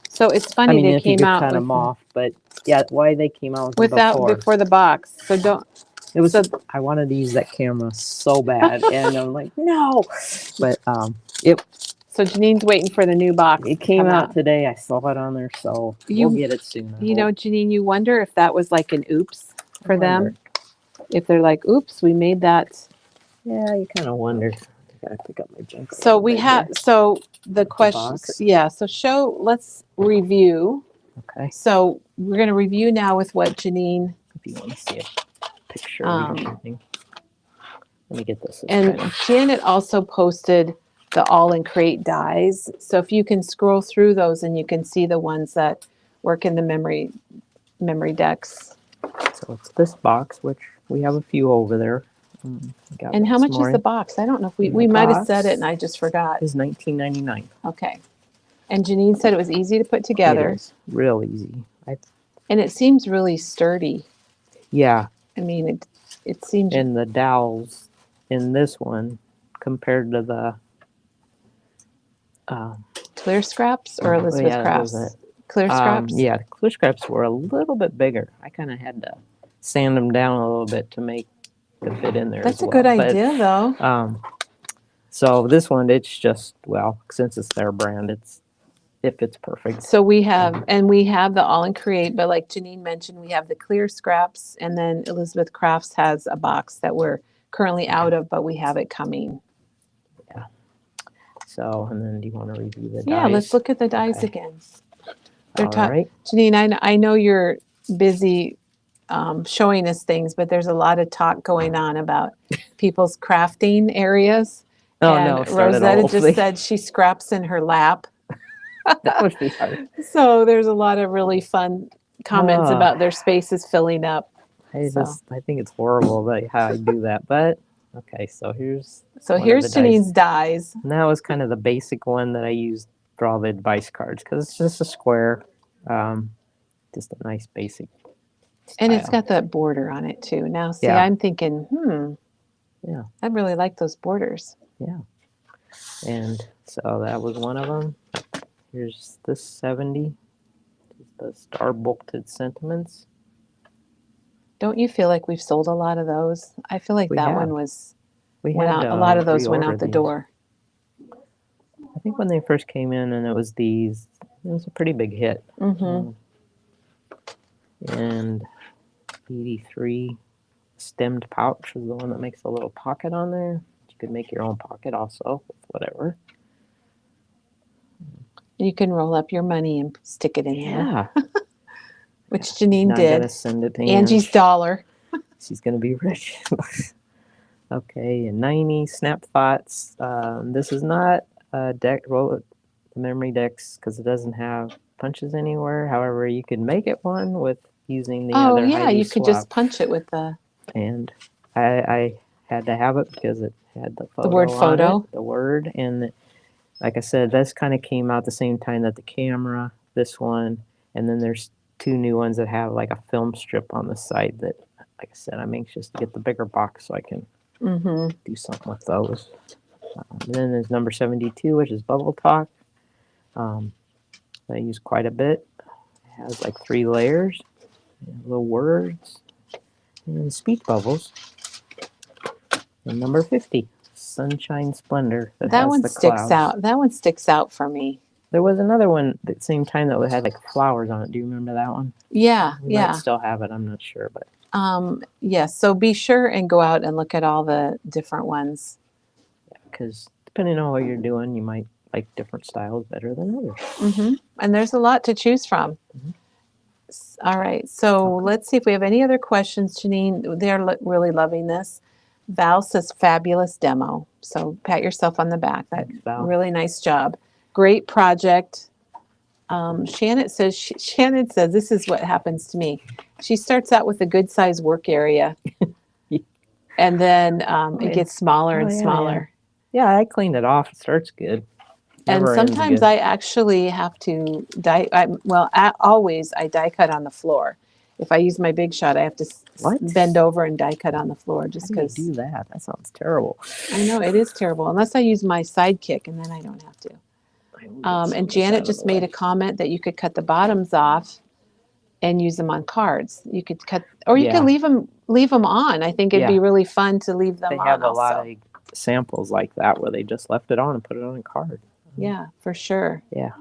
So it's I funny mean, they if you came could out cut with them off, but yeah, why they came out with them without before? before the box. So don't. It was. So I wanted to use that camera so bad, and I'm like, no. But it so Janine's waiting for the new box. it to came come out today. I saw it on there, so You- we'll get it soon. I You know, hope. Janine, you wonder if that was like an oops for them. wonder. If they're like, oops, we made that. Yeah, you kind of wonder. I gotta pick up my junk. a So little we bit have, here. so the The question, box. yeah, so let's review. Okay, So we're going to review now with what Janine, if you want to see a picture of everything. Let me get this. and Janet also posted the Aall and Create dies. So if you can scroll through those and you can see the ones that work in the memory decks. So it's this box, which we have a few over there. Got And how lots much is more. the box? I don't know if And we the might have said it box and I just forgot. Is $19.99. Okay. And Janine said it was easy to put It together. is real easy. And it seems really sturdy. Yeah, I mean, it seems and the dowels in this one compared to the clear scraps or Elizabeth yeah, crafts. those Clear scraps. yeah, the clear scraps were a little bit bigger. I kind of had to sand them down a little bit to make the fit in there. That's as a good well. But, idea, though. so this one, it's just, well, since it's their brand, it fits perfect. So we have the Aall and Create, but like Janine mentioned, we have the clear scraps, and then Elizabeth Crafts has a box that we're currently out of, but we have it coming. So, and then do you want to review the Yeah, dies? let's look at the dies Okay. again. They're All right. Janine, I know you're busy showing us things, but there's a lot of talk going on about people's crafting areas. Oh, and no, start it Rosetta all, just please. said she scraps in her lap. That would be hard. So there's a lot of really fun comments about their spaces filling up. I So. think it's horrible about how I do that. But okay, so here's one of Here's the dies. Janine's dies. And that was kind of the basic one that I used for all the advice cards because it's just a square, just a nice basic. And it's style. got that border on it too. Now, see, Yeah. I'm thinking, Yeah. I really like those borders. Yeah. And so that was one of them. Here's this 70, the star bolted sentiments. Don't you feel like we've sold a lot of those? I feel like We that have. one was We went had out. A lot of those went reorder out the these. door. I think when they first came in and it was these, it was a pretty big hit. Mm-hmm. And 83 stemmed pouch is the one that makes a little pocket on there. You could make your own pocket also with whatever. You can roll up your money and stick it in there, Yeah. which Janine Now I gotta did. send it to Angie's Ange. dollar. She's gonna be rich. Okay, and 90 snap thoughts. This is not a memory Dex because it doesn't have punches anywhere. However, you could make it one with using the Oh other yeah, Heidi you could swap. just punch it with the And I had to have it because it had the photo word on photo. it, the word, and like I said, this kind of came out the same time that the camera, this one, and then there's two new ones that have like a film strip on the side that, like I said, I'm anxious to get the bigger box so I can do something with those. And then there's number 72, which is Bubble Talk. I use quite a bit. It has like 3 layers, and little words, and speech bubbles. And number 50, Sunshine Splendor. That has one the sticks clouds. out. That one sticks out for me. There was another one at the same time that had like flowers on it. Do you remember that one? Yeah, We might still have it. I'm not sure, but yes. So be sure and go out and look at all the different ones. because depending on what you're doing, you might like different styles better than others. And there's a lot to choose from. All right. So let's see if we have any other questions, Janine. They're really loving this. Val says fabulous demo. So pat yourself on the back. That Thanks, Val. really nice job. Great project. Shannon says this is what happens to me. She starts out with a good size work area, and then it gets smaller and smaller. Yeah, I cleaned it off. It starts good. And Never ends sometimes good. I actually have to always I die cut on the floor. If I use my Big Shot, I have to bend over and die cut on the floor just How do you because. do that? That sounds terrible. I know it is terrible unless I use my Sidekick, and then I don't have to. And Janet just made a comment that you could cut the bottoms off and use them on cards. You could cut, or you Yeah. could leave them on. I think it'd be Yeah. really fun to leave them They on have a also. lot of samples like that where they just left it on and put it on a card. Yeah, for sure. Yeah.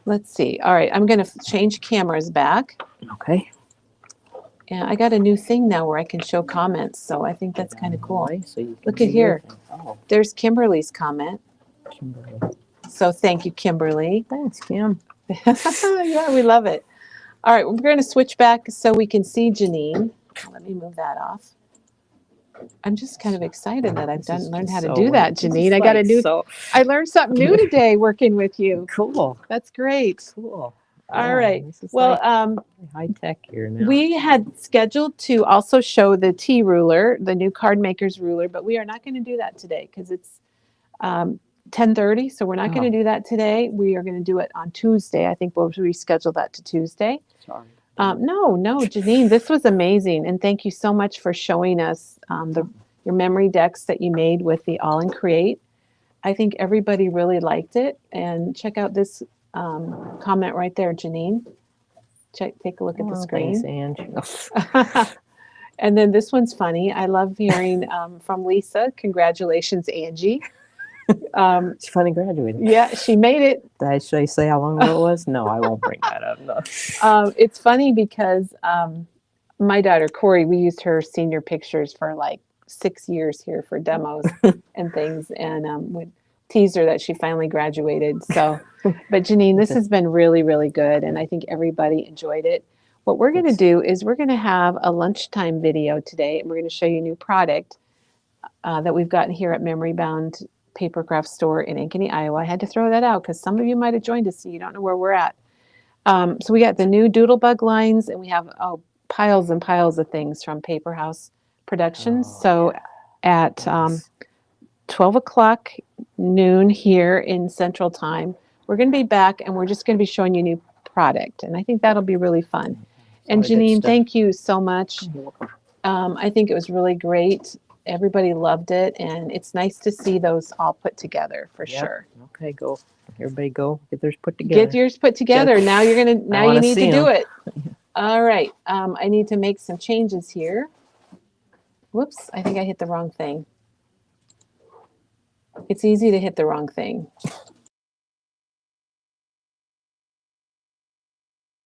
Let's see. All right, I'm going to change cameras back. Okay. And I got a new thing now where I can show comments, so I think that's kind of cool. So you can Look do at here. your thing. Oh, There's Kimberly's comment. Kimberly. So thank you, Kimberly. Thanks, Kim. Yeah, we love it. All right, we're going to switch back so we can see Janene. Let me move that off. I'm just kind of excited that I've learned how to do that, Janene. I got a new. I learned something new today working with you. Cool. That's great. Cool. All right. This is Well, high tech here now. we had scheduled to also show the T ruler, the new card maker's ruler, but we are not going to do that today because it's 10:30. So we're not going to do that today. We are going to do it on Tuesday. I think we'll reschedule that to Tuesday. Sorry. No, Janene, this was amazing. And thank you so much for showing us your memory decks that you made with the Aall and Create. I think everybody really liked it. And check out this comment right there, Janene. Take a look at the screen. Thanks, Ange. And then this one's funny. I love hearing from Lisa. Congratulations, Angie. She finally graduated. Yeah, she made it. Should I say how long ago it was? No, I won't bring that up. No. It's funny because my daughter, Corey, we used her senior pictures for like 6 years here for demos and things. And we teased her that she finally graduated. So, but Janene, this has been really, really good. And I think everybody enjoyed it. What we're going to do is we're going to have a lunchtime video today. And we're going to show you a new product that we've gotten here at Memory Bound Paper Craft Store in Ankeny, Iowa. I had to throw that out because some of you might have joined us and you don't know where we're at. So we got the new Doodlebug lines, and we have piles and piles of things from Paper House Productions. At 12 o'clock noon here in Central Time, we're going to be back, and we're just going to be showing you new product. And I think that'll be really fun. And Janene, thank you so much. You're welcome. I think it was really great. Everybody loved it, and it's nice to see those all put together for sure. Okay, go. Everybody go. Get theirs put together. Get yours put together. Now you're gonna. Now you need to do it. them. All right. I need to make some changes here. Whoops! I think I hit the wrong thing. It's easy to hit the wrong thing.